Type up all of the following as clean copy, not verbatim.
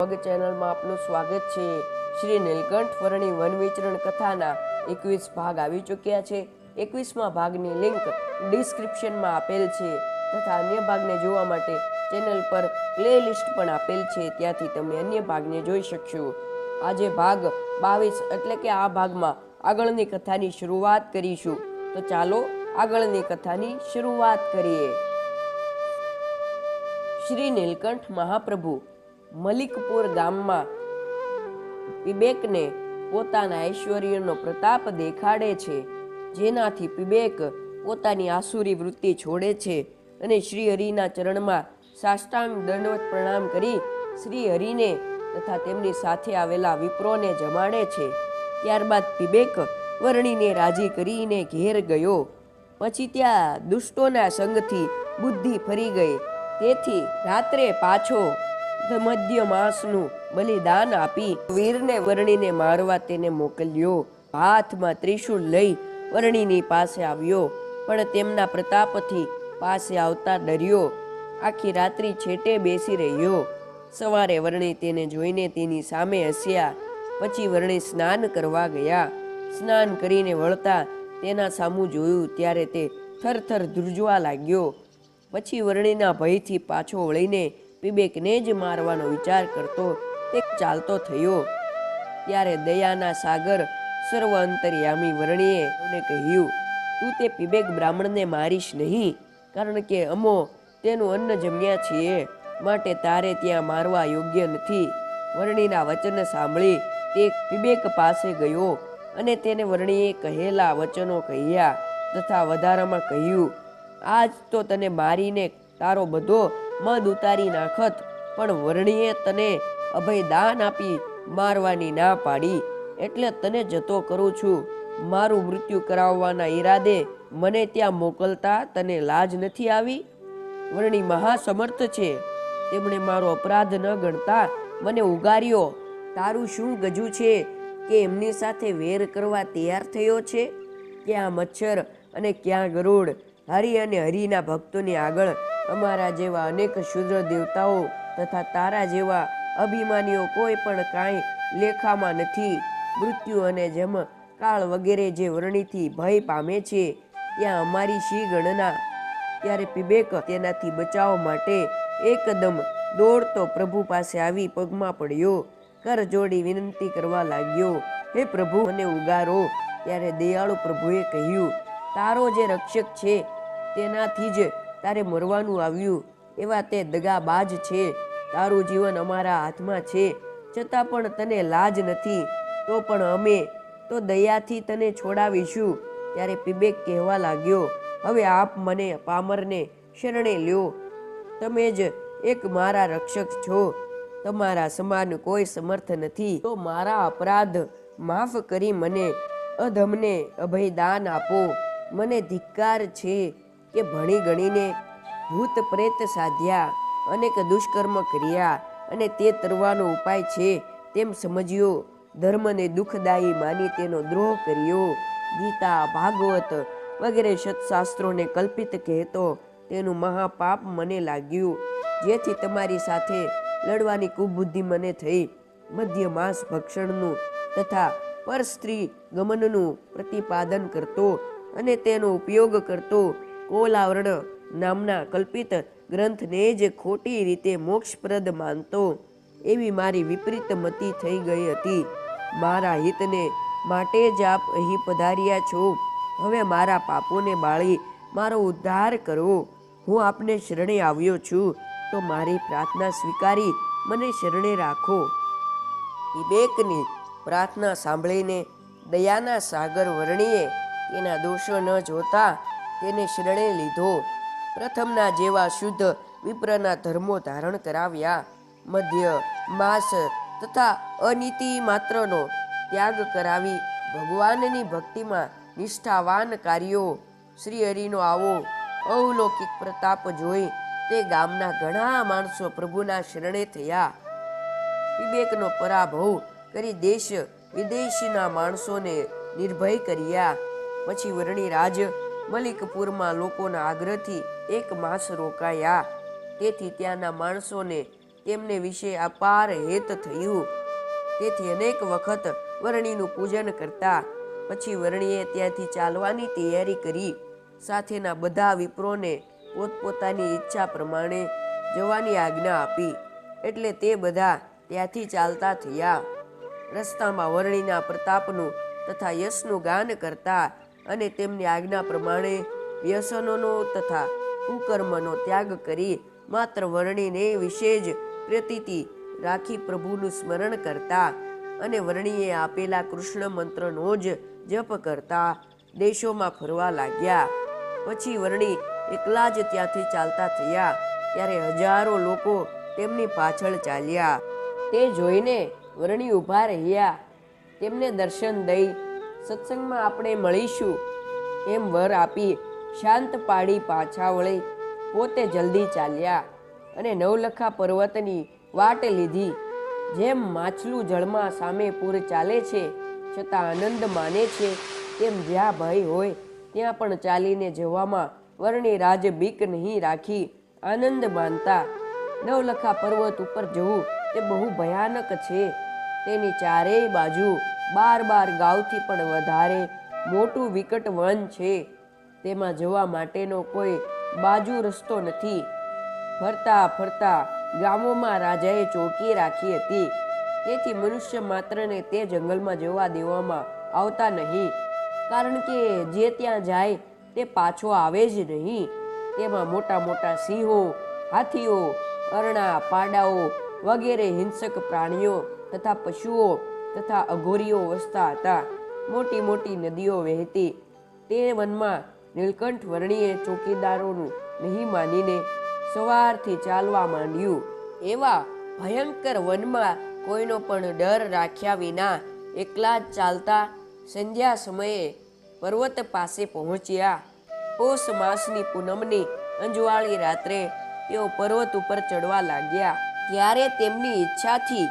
પગ ચેનલમાં આપનું સ્વાગત છે। શ્રી નીલકંઠ વર્ણી વન વિચરણ કથાના 21 ભાગ આવી ચૂક્યા છે। 21મા ભાગની લિંક ડિસ્ક્રિપ્શનમાં આપેલ છે તથા અન્ય ભાગને જોવા માટે ચેનલ પર પ્લેલિસ્ટ પણ આપેલ છે, ત્યાંથી તમે અન્ય ભાગને જોઈ શકશો। આજે ભાગ 22 એટલે કે આ ભાગમાં આગળની કથાની શરૂઆત કરીશું, તો ચાલો આગળની કથાની શરૂઆત કરીએ। શ્રી નીલકંઠ મહાપ્રભુ મલિકપુર ગામમાં પીબેકને પોતાના ઐશ્વર્યનો પ્રતાપ દેખાડે છે, જેનાથી પીબેક પોતાની આસુરી વૃત્તિ છોડે છે અને શ્રી હરિના ચરણમાં સાષ્ટાંગ દંડવત પ્રણામ કરી શ્રી હરિને તથા તેમની સાથે આવેલા વિપ્રોને જમાડે છે। ત્યારબાદ પીબેક વર્ણીને રાજી કરીને ઘેર ગયો। પછી ત્યાં દુષ્ટોના સંગથી બુદ્ધિ ફરી ગઈ, તેથી રાત્રે પાછો મધ્ય માસનું બલિદાન આપી વીરને વર્ણીને મારવા તેને મોકલ્યો। હાથમાં ત્રિશૂળ લઈ વર્ણીની પાસે આવ્યો, પણ તેમના પ્રતાપથી પાસે આવતા ડર્યો, આખી રાત્રિ છેટે બેસી રહ્યો। સવારે વર્ણી તેને જોઈને તેની સામે હસ્યા। પછી વર્ણી સ્નાન કરવા ગયા। સ્નાન કરીને વળતા તેના સામું જોયું ત્યારે તે થરથર ધ્રુજવા લાગ્યો। પછી વર્ણીના ભયથી પાછો વળીને પીબેકને જ મારવાનો વિચાર કરતો તે ચાલતો થયો। ત્યારે દયાના સાગર સર્વ અંતર્યામી વર્ણીએ મને કહ્યું, તું તે પીબેક બ્રાહ્મણને મારીશ નહીં, કારણ કે અમો તેનું અન્ન જમ્યા છીએ, માટે તારે ત્યાં મારવા યોગ્ય નથી। વર્ણીના વચન સાંભળી તે પીબેક પાસે ગયો અને તેને વર્ણીએ કહેલા વચનો કહ્યા તથા વધારામાં કહ્યું, આજ તો તને મારીને તારો બધો મદ ઉતારી નાખત, પણ વર્ણીએ તને અભયદાન આપી મારવાની ના પાડી, એટલે તને જતો કરું છું। મારું મૃત્યુ કરાવવાના ઈરાદે મને ત્યાં મોકલતા તને લાજ નથી આવી? વર્ણી મહાસમર્થ છે, તેમણે મારો અપરાધ ન ગણતા મને ઉગાર્યો। તારું શું ગજુ છે કે એમની સાથે વેર કરવા તૈયાર થયો છે? ક્યાં મચ્છર અને ક્યાં ગરુડ? હરિ અને હરિના ભક્તોની આગળ અમારા જેવા અનેક શુદ્ર દેવતાઓ તથા તારા જેવા અભિમાનીઓ કોઈ પણ કાંઈ લેખામાં નથી। મૃત્યુ અને જમ કાળ વગેરે જે વર્ણીથી ભય પામે છે, ત્યાં અમારી શી ગણના? ત્યારે પીબેક તેનાથી બચાવ માટે એકદમ દોડતો પ્રભુ પાસે આવી પગમાં પડ્યો, કર જોડી વિનંતી કરવા લાગ્યો, હે પ્રભુ મને ઉગારો। ત્યારે દયાળુ પ્રભુએ કહ્યું, તારો જે રક્ષક છે તેનાથી જ તારે મરવાનું આવ્યું, એવા તે દગાબાજ છે। તારું જીવન અમારા હાથમાં છે, છતાં પણ તને લાજ નથી, તો પણ અમે તો દયાથી તને છોડાવીશું। ત્યારે પીબેક કહેવા લાગ્યો, હવે આપ મને પામરને શરણે લ્યો, તમે જ એક મારા રક્ષક છો, તમારા સમાન કોઈ સમર્થ નથી, તો મારા અપરાધ માફ કરી મને અધમને અભયદાન આપો। મને ધિક્કાર છે કે ભણી ગણીને ભૂત પ્રેત સાધ્યા, અનેક દુષ્કર્મ કર્યા અને તે તરવાનો ઉપાય છે તેમ સમજ્યો, ધર્મને દુઃખદાયી માની તેનો દ્રોહ કર્યો। ગીતા, ભાગવત વગેરે સત્શાસ્ત્રોને કલ્પિત કહેતો તેનું મહાપાપ મને લાગ્યું, જેથી તમારી સાથે લડવાની કુબુદ્ધિ મને થઈ। મધ્ય માસ ભક્ષણનું તથા પર સ્ત્રી ગમનનું પ્રતિપાદન કરતો અને તેનો ઉપયોગ કરતો કોલાવર્ણ નામના કલ્પિત ગ્રંથને જ ખોટી રીતે મોક્ષપ્રદ માનતો, એવી મારી વિપરીત મતિ થઈ ગઈ હતી। મારા હિતને માટે જ આપ અહીં પધાર્યા છો, હવે મારા પાપોને બાળી મારો ઉદ્ધાર કરો। હું આપને શરણે આવ્યો છું, તો મારી પ્રાર્થના સ્વીકારી મને શરણે રાખો। પીબેકની પ્રાર્થના સાંભળીને દયાના સાગર વર્ણીએ તેના દોષો ન જોતા તેને શરણે લીધો। પ્રથમના જેવા શુદ્ધ વિપ્રના ધર્મો ધારણ કરાવ્યા, મધ્ય માસ તથા અનીતિ માત્રનો ત્યાગ કરાવી ભગવાનની ભક્તિમાં નિષ્ઠાવાન કાર્યો। શ્રી હરિનો આવો અવલૌકિક પ્રતાપ જોઈ તે ગામના ઘણા માણસો પ્રભુના શરણે થયા। પીબેકનો પરાભવ કરી દેશ વિદેશના માણસોને નિર્ભય કર્યા। પછી વર્ણી રાજ મલિકપુરમાં લોકોના આગ્રહથી 1 માસ રોકાયા, તેથી ત્યાંના માણસોને તેમને વિશે અપાર હેત થયું. તેથી અનેક વખત વરણીનું પૂજન કરતા. પછી વરણીએ ત્યાંથી ચાલવાની તૈયારી કરી. સાથેના બધા વિપ્રોને પોતપોતાની ઈચ્છા પ્રમાણે જવાની આજ્ઞા આપી. એટલે તે બધા ત્યાંથી ચાલતા થયા. રસ્તામાં વરણીના પ્રતાપનું તથા યશનું ગાન કરતા અને તેમની આજ્ઞા પ્રમાણે વ્યસનોનો તથા કુકર્મનો ત્યાગ કરી માત્ર વરણીને વિશે જ પ્રતીતિ રાખી પ્રભુનું સ્મરણ કરતા અને વરણીએ આપેલા કૃષ્ણ મંત્રનો જ જપ કરતા દેશોમાં ફરવા લાગ્યા. પછી વરણી એકલા જ ત્યાંથી ચાલતા થયા. ત્યારે હજારો લોકો તેમની પાછળ ચાલ્યા. તે જોઈને વરણી ઊભા રહ્યા. તેમને દર્શન દઈ સત્સંગમાં આપણે મળીશું એમ વર આપી શાંત પાડી પાછા વળી પોતે જલ્દી ચાલ્યા અને નવલખા પર્વતની વાટ લીધી. જેમ માછલું જળમાં સામે પૂર ચાલે છે છતાં આનંદ માને છે, તેમ જ્યાં ભય હોય ત્યાં પણ ચાલીને જવામાં વરણી રાજ બીક નહીં રાખી આનંદ માનતા. નવલખા પર્વત ઉપર જવું તે બહુ ભયાનક છે. તેની ચારેય બાજુ 12 ગાઉથી પણ વધારે મોટું વિકટ વન છે. તેમાં જવા માટેનો કોઈ બાજુ રસ્તો નથી. ફરતા ફરતા ગામોમાં રાજાએ ચોકી રાખી હતી. તેથી મનુષ્ય માત્રને તે જંગલમાં જવા દેવામાં આવતા નહીં, કારણ કે જે ત્યાં જાય તે પાછો આવે જ નહીં. તેમાં મોટા મોટા સિંહો, હાથીઓ, અરણા, પાડાઓ વગેરે હિંસક પ્રાણીઓ તથા પશુઓ તથા અઘોરીઓ વસતા હતા. મોટી મોટી નદીઓ વહેતી. તે વનમાં નીલકંઠ વર્ણીએ ચોકીદારોનું નહીં માનીને સવારથી ચાલવા માંડ્યું. એવા ભયંકર વનમાં કોઈનો પણ ડર રાખ્યા વિના એકલા જ ચાલતા સંધ્યા સમયે પર્વત પાસે પહોંચ્યા. પોષ માસની પૂનમની અંજવાળી રાત્રે તેઓ પર્વત ઉપર ચડવા લાગ્યા. ત્યારે તેમની ઈચ્છાથી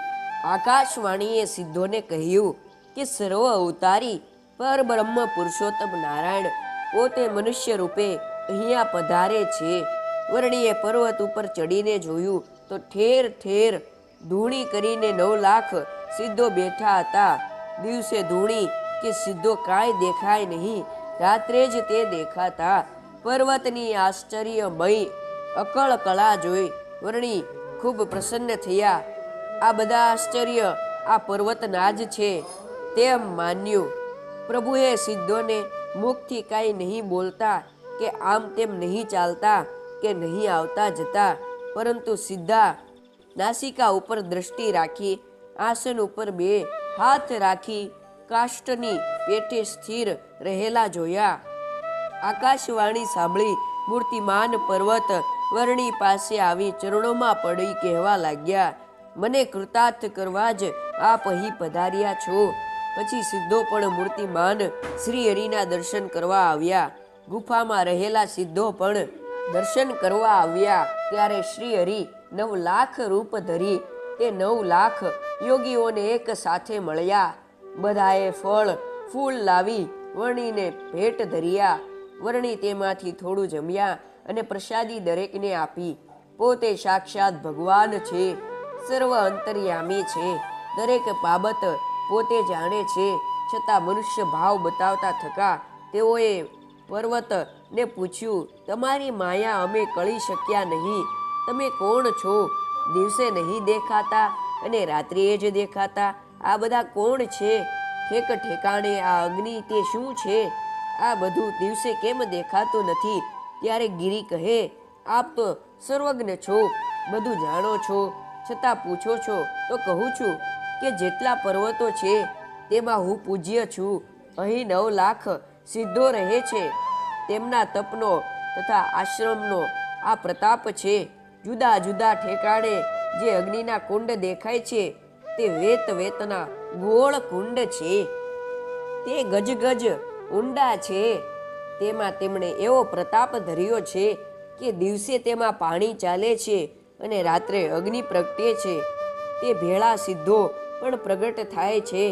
આકાશવાણીએ સિદ્ધોને કહ્યું કે સર્વ અવતારી પરબ્રહ્મ પુરુષોત્તમ નારાયણ પોતે મનુષ્ય રૂપે અહીંયા પધારે છે. વર્ણીએ પર્વત ઉપર ચડીને જોયું તો ઠેર ઠેર ધૂણી કરીને 9 લાખ સિદ્ધો બેઠા હતા. દિવસે ધૂણી કે સિદ્ધો કાંઈ દેખાય નહીં, રાત્રે જ તે દેખાતા. પર્વતની આશ્ચર્યમય અકળ કળા જોઈ વર્ણી ખૂબ પ્રસન્ન થયા. આ બધા આશ્ચર્ય આ પર્વતના જ છે તેમ માન્યું. પ્રભુએ સિદ્ધોને મુખથી કાંઈ નહીં બોલતા કે આમ તેમ નહીં ચાલતા કે નહીં આવતા જતા, પરંતુ સીધા નાસિકા ઉપર દ્રષ્ટિ રાખી આસન ઉપર 2 હાથ રાખી કાષ્ઠની પેઠે સ્થિર રહેલા જોયા. આકાશવાણી સાંભળી મૂર્તિમાન પર્વત વર્ણી પાસે આવી ચરણોમાં પડી કહેવા લાગ્યા, મને કૃતાર્થ કરવા જ આપ અહીં પધાર્યા છો. પછી સિદ્ધો પણ મૂર્તિમાન શ્રી હરિના દર્શન કરવા આવ્યા. ગુફામાં રહેલા સિદ્ધો પણ દર્શન કરવા આવ્યા. ત્યારે શ્રી હરિ 9 લાખ રૂપ ધરી તે 9 લાખ યોગીઓને એક સાથે મળ્યા. બધાએ ફળ ફૂલ લાવી વર્ણીને ભેટ ધર્યા. વર્ણી તેમાંથી થોડું જમ્યા અને પ્રસાદી દરેકને આપી. પોતે સાક્ષાત ભગવાન છે, સર્વ અંતર્યામી છે, દરેક બાબત પોતે જાણે છે. છતાં મનુષ્ય ભાવ બતાવતા થકા તેઓએ પર્વતને પૂછ્યું, તમારી માયા અમે કળી શક્યા નહીં. તમે કોણ છો? દિવસે નહીં દેખાતા અને રાત્રિએ જ દેખાતા. આ બધા કોણ છે? ઠેક ઠેકાણે આ અગ્નિ તે શું છે? આ બધું દિવસે કેમ દેખાતું નથી? ત્યારે ગિરી કહે, આપ તો સર્વજ્ઞ છો, બધું જાણો છો, છતાં પૂછો છો તો કહું છું કે જેટલા પર્વતો છે તેમાં હું પૂજ્ય છું. અહીં 9 લાખ સિદ્ધો રહે છે. તેમના તપનો તથા આશ્રમનો આ પ્રતાપ છે. જુદા જુદા ઠેકાણે જે અગ્નિના કુંડ દેખાય છે તે વેત વેતના ગોળ કુંડ છે. તે ગજ ગજ ઊંડા છે. તેમાં તેમણે એવો પ્રતાપ ધર્યો છે કે દિવસે તેમાં પાણી ચાલે છે અને રાત્રે અગ્નિ પ્રગટે છે. તે ભેળા સિદ્ધો પણ પ્રગટ થાય છે.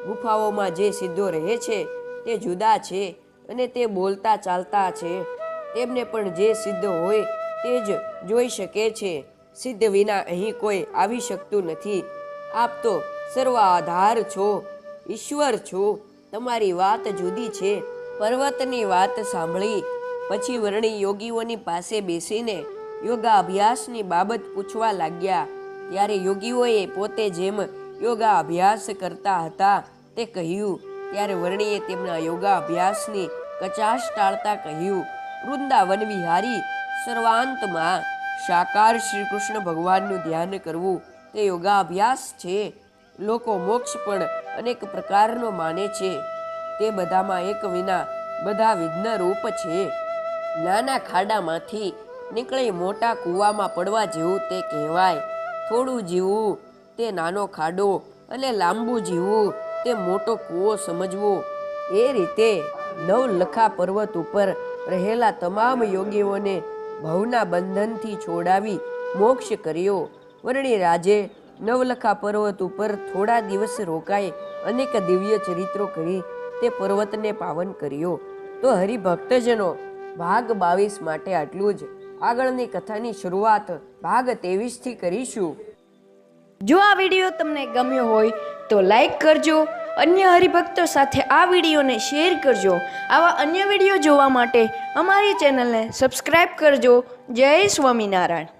ગુફાઓમાં જે સિદ્ધો રહે છે તે જુદા છે અને તે બોલતા ચાલતા છે. તેમને પણ જે સિદ્ધ હોય તે જ જોઈ શકે છે. સિદ્ધ વિના અહીં કોઈ આવી શકતું નથી. આપ તો સર્વ આધાર છો, ઈશ્વર છો. તમારી વાત જુદી છે. પર્વતની વાત સાંભળી પછી વર્ણી યોગીઓની પાસે બેસીને યોગાભ્યાસની બાબત પૂછવા લાગ્યા. ત્યારે યોગીઓએ પોતે જેમ યોગાભ્યાસ કરતા હતા તે કહ્યું. ત્યારે વર્ણીએ તેમના યોગાભ્યાસની કચાશ ટાળતા કહ્યું, વૃંદાવન વિહારી સર્વાંતમાં સાકાર શ્રી કૃષ્ણ ભગવાનનું ધ્યાન કરવું તે યોગાભ્યાસ છે. લોકો મોક્ષ પણ અનેક પ્રકારનો માને છે. તે બધામાં એક વિના બધા વિઘ્ન રૂપ છે. નાના ખાડામાંથી નીકળી મોટા કૂવામાં પડવા જેવું તે કહેવાય. થોડું જીવવું તે નાનો ખાડો અને લાંબુ જીવવું તે મોટો કૂવો સમજવો. એ રીતે નવલખા પર્વત ઉપર રહેલા તમામ યોગીઓને ભવના બંધનથી છોડાવી મોક્ષ કર્યો. વર્ણી રાજે નવલખા પર્વત ઉપર થોડા દિવસ રોકાઈ અનેક દિવ્ય ચરિત્રો કરી તે પર્વતને પાવન કર્યો. તો હરિભક્તજનો, ભાગ 22 માટે આટલું જ. આગળની કથાની શરૂઆત ભાગ 23 થી કરીશું. જો આ વિડીયો તમને ગમ્યો હોય તો લાઈક કરજો, અન્ય હરિભક્તો સાથે આ વિડીયોને શેર કરજો. આવા અન્ય વિડીયો જોવા માટે અમારી ચેનલને સબસ્ક્રાઈબ કરજો. જય સ્વામિનારાયણ.